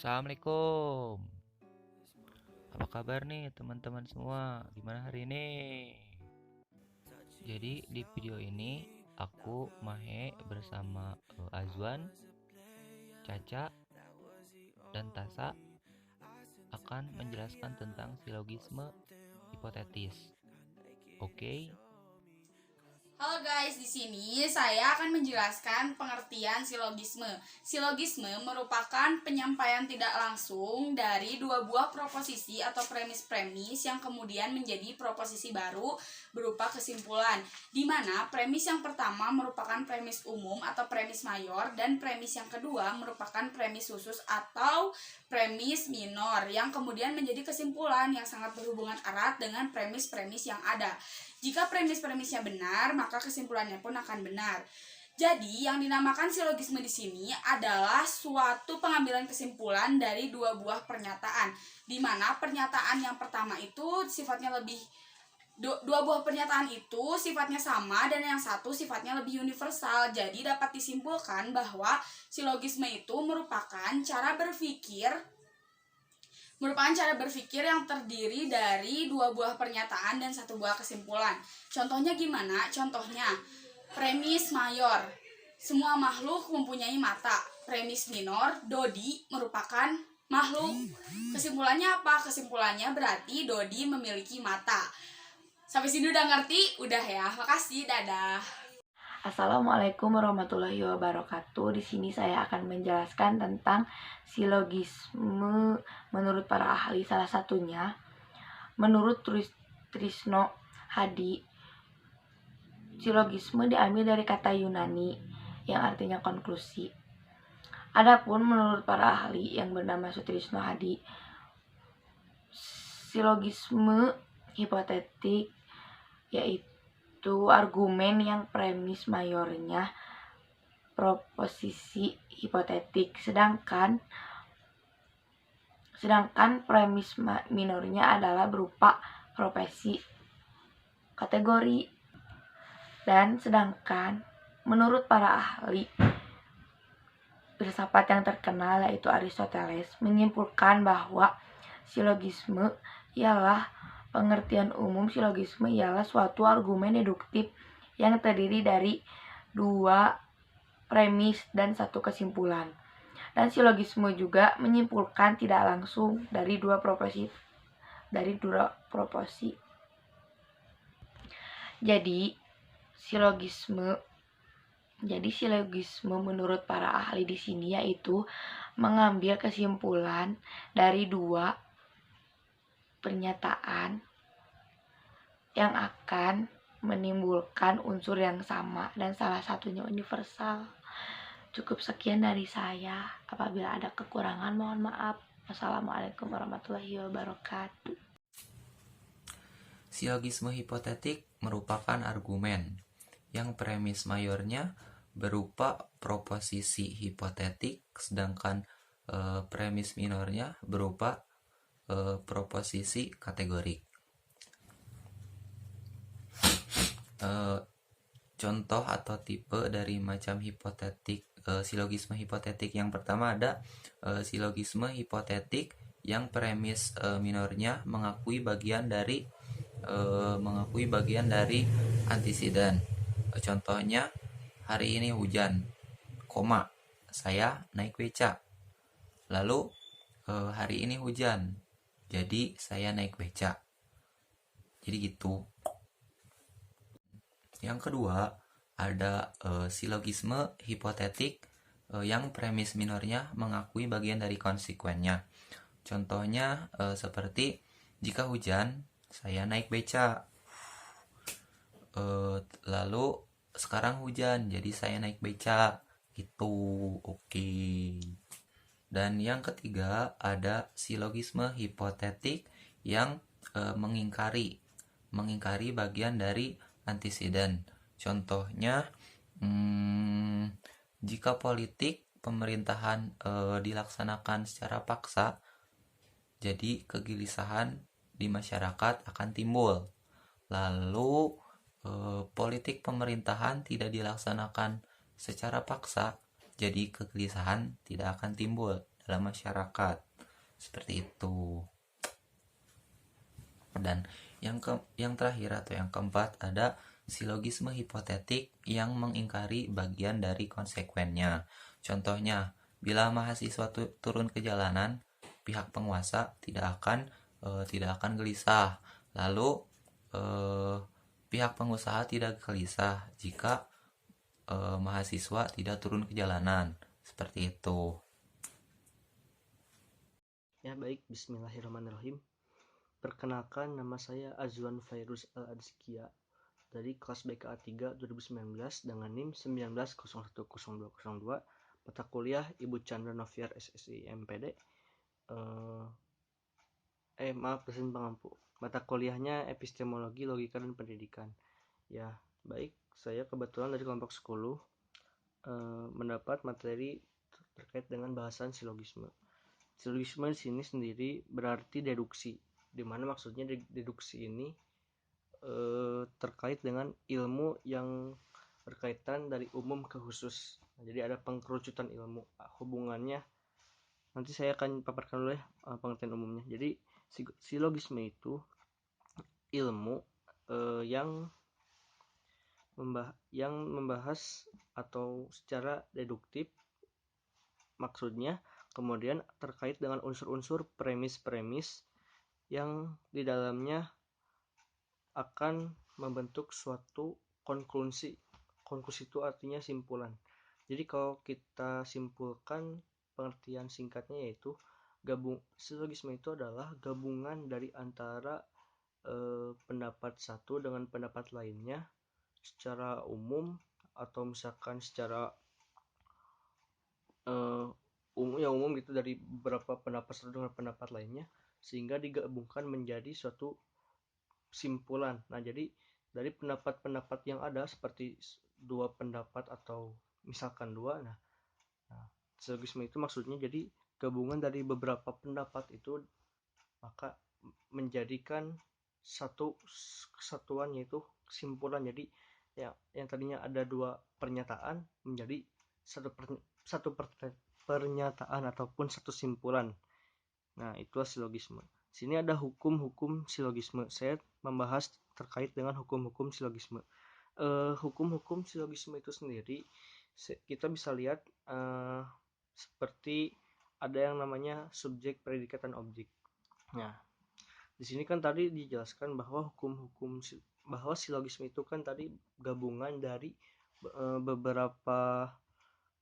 Assalamualaikum. Apa kabar nih teman-teman semua? Gimana hari ini? Jadi di video ini aku Mahe bersama Azwan, Caca, dan Tasa akan menjelaskan tentang silogisme hipotetis. Oke? Halo guys, di sini saya akan menjelaskan pengertian silogisme. Silogisme merupakan penyampaian tidak langsung dari dua buah proposisi atau premis-premis yang kemudian menjadi proposisi baru berupa kesimpulan, di mana premis yang pertama merupakan premis umum atau premis mayor dan premis yang kedua merupakan premis khusus atau premis minor yang kemudian menjadi kesimpulan yang sangat berhubungan erat dengan premis-premis yang ada. Jika premis-premisnya benar, maka kesimpulannya pun akan benar. Jadi, yang dinamakan silogisme di sini adalah suatu pengambilan kesimpulan dari dua buah pernyataan, di mana pernyataan yang pertama itu sifatnya lebih dua buah pernyataan itu sifatnya sama dan yang satu sifatnya lebih universal. Jadi dapat disimpulkan bahwa silogisme itu merupakan cara berpikir yang terdiri dari dua buah pernyataan dan satu buah kesimpulan. Contohnya gimana? Contohnya, premis mayor, semua makhluk mempunyai mata. Premis minor, Dodi merupakan makhluk. Kesimpulannya apa? Kesimpulannya berarti Dodi memiliki mata. Sampai sini udah ngerti? Udah ya. Makasih, dadah. Assalamualaikum warahmatullahi wabarakatuh. Di sini saya akan menjelaskan tentang silogisme menurut para ahli. Salah satunya, menurut Trisno Hadi, silogisme diambil dari kata Yunani yang artinya konklusi. Adapun menurut para ahli yang bernama Sutrisno Hadi, silogisme hipotetik yaitu argumen yang premis mayornya proposisi hipotetik, sedangkan premis minornya adalah berupa proposisi kategori. Dan sedangkan menurut para ahli filsafat yang terkenal yaitu Aristoteles menyimpulkan bahwa silogisme ialah pengertian umum. Silogisme ialah suatu argumen deduktif yang terdiri dari dua premis dan satu kesimpulan. Dan silogisme juga menyimpulkan tidak langsung dari dua proposisi. Jadi silogisme menurut para ahli di sini yaitu mengambil kesimpulan dari dua pernyataan yang akan menimbulkan unsur yang sama dan salah satunya universal. Cukup sekian dari saya. Apabila ada kekurangan mohon maaf. Wassalamualaikum warahmatullahi wabarakatuh. Silogisme hipotetik merupakan argumen yang premis mayornya berupa proposisi hipotetik, sedangkan premis minornya berupa proposisi kategorik. Contoh atau tipe dari macam hipotetik silogisme hipotetik yang pertama ada silogisme hipotetik yang premis minornya mengakui bagian dari antisiden. Contohnya, hari ini hujan, saya naik beca. Lalu hari ini hujan, jadi saya naik beca. Jadi gitu. Yang kedua, ada silogisme hipotetik yang premis minornya mengakui bagian dari konsekuennya. Contohnya seperti jika hujan, saya naik beca. Lalu sekarang hujan, jadi saya naik beca. Gitu. Oke. Dan yang ketiga ada silogisme hipotetik yang mengingkari bagian dari antisiden. Contohnya, jika politik pemerintahan dilaksanakan secara paksa, jadi kegelisahan di masyarakat akan timbul. Lalu politik pemerintahan tidak dilaksanakan secara paksa, jadi kegelisahan tidak akan timbul dalam masyarakat. Seperti itu. Dan yang terakhir atau yang keempat ada silogisme hipotetik yang mengingkari bagian dari konsekuennya. Contohnya, bila mahasiswa turun ke jalanan, pihak penguasa tidak akan gelisah. Lalu pihak pengusaha tidak gelisah jika mahasiswa tidak turun ke jalanan. Seperti itu. Ya baik, bismillahirrahmanirrahim. Perkenalkan, nama saya Azwan Fairuz Al-Adzkia dari kelas BKA 3 2019 dengan NIM 19010202, mata kuliah Ibu Chandra Noviar SSI MPD. Dosen pengampu. Mata kuliahnya Epistemologi, Logika, dan Pendidikan. Ya, baik, saya kebetulan dari kelompok 10 mendapat materi terkait dengan bahasan silogisme. Silogisme di sini sendiri berarti deduksi, di mana maksudnya deduksi ini terkait dengan ilmu yang berkaitan dari umum ke khusus. Jadi ada pengkerucutan ilmu. Hubungannya nanti saya akan paparkan dulu ya pengertian umumnya. Jadi silogisme itu ilmu yang membahas atau secara deduktif, maksudnya kemudian terkait dengan unsur-unsur premis-premis yang di dalamnya akan membentuk suatu konklusi. Konklusi itu artinya simpulan. Jadi kalau kita simpulkan, pengertian singkatnya yaitu silogisme itu adalah gabungan dari antara pendapat satu dengan pendapat lainnya secara umum, atau misalkan secara umum gitu, dari beberapa pendapat satu dengan pendapat lainnya sehingga digabungkan menjadi suatu simpulan. Nah, jadi dari pendapat-pendapat yang ada seperti dua pendapat atau misalkan dua, nah silogisme itu maksudnya jadi gabungan dari beberapa pendapat itu, maka menjadikan satu kesatuan yaitu kesimpulan. Jadi yang tadinya ada dua pernyataan menjadi satu pernyataan ataupun satu simpulan. Nah, itulah silogisme. Sini ada hukum-hukum silogisme. Saya membahas terkait dengan hukum-hukum silogisme. Hukum-hukum silogisme itu sendiri kita bisa lihat seperti ada yang namanya subjek, predikat, dan objek. Nah, di sini kan tadi dijelaskan bahwa bahwa silogisme itu kan tadi gabungan dari beberapa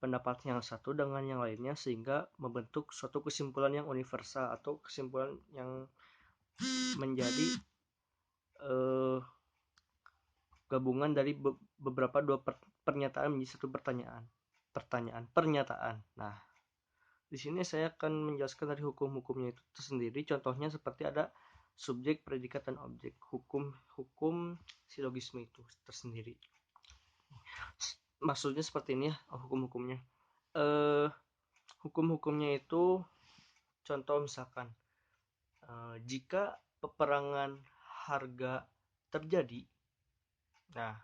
pendapat yang satu dengan yang lainnya sehingga membentuk suatu kesimpulan yang universal atau kesimpulan yang menjadi gabungan dari beberapa dua pernyataan menjadi satu pernyataan. Nah, di sini saya akan menjelaskan dari hukum-hukumnya itu tersendiri. Contohnya seperti ada subjek, predikat, dan objek. Hukum silogisme itu tersendiri. Maksudnya seperti ini ya hukum-hukumnya. Hukum-hukumnya itu contoh misalkan jika peperangan harga terjadi, nah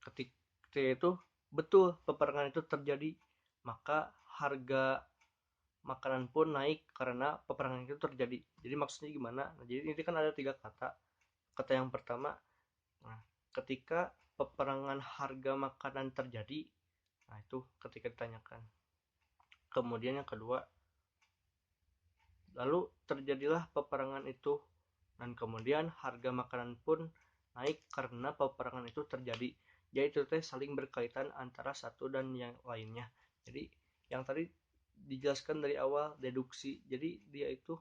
ketika itu betul peperangan itu terjadi, maka harga makanan pun naik karena peperangan itu terjadi. Jadi maksudnya gimana? Nah, jadi ini kan ada 3 kata. Kata yang pertama, nah, ketika peperangan harga makanan terjadi, nah itu ketika ditanyakan. Kemudian yang kedua, lalu terjadilah peperangan itu dan kemudian harga makanan pun naik karena peperangan itu terjadi. Jadi itu saling berkaitan antara satu dan yang lainnya. Jadi yang tadi dijelaskan dari awal deduksi. Jadi dia itu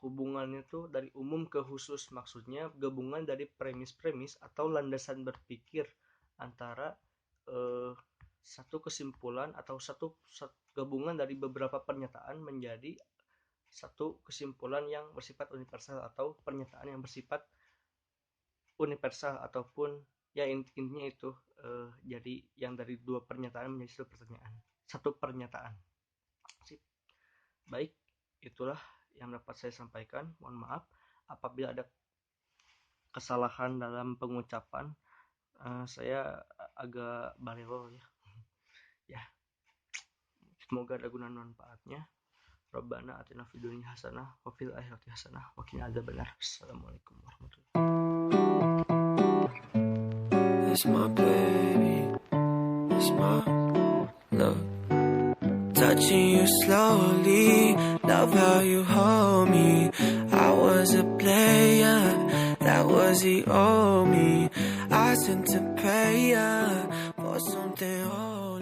hubungannya tuh dari umum ke khusus, maksudnya gabungan dari premis-premis atau landasan berpikir antara satu kesimpulan atau satu gabungan dari beberapa pernyataan menjadi satu kesimpulan yang bersifat universal atau pernyataan yang bersifat universal, ataupun ya intinya itu jadi yang dari dua pernyataan menjadi satu pernyataan. Baik, itulah yang dapat saya sampaikan. Mohon maaf apabila ada kesalahan dalam pengucapan. Saya agak balelo ya. Ya, Semoga ada guna manfaatnya. Rabbana atina fid dunya hasanah wa fil akhirati hasanah wa qina adzabannar. Assalamualaikum warahmatullahi wabarakatuh. It's my baby, it's my love. Touching you slowly, love how you hold me. I was a player, that was the old me. I sent to pay for something old.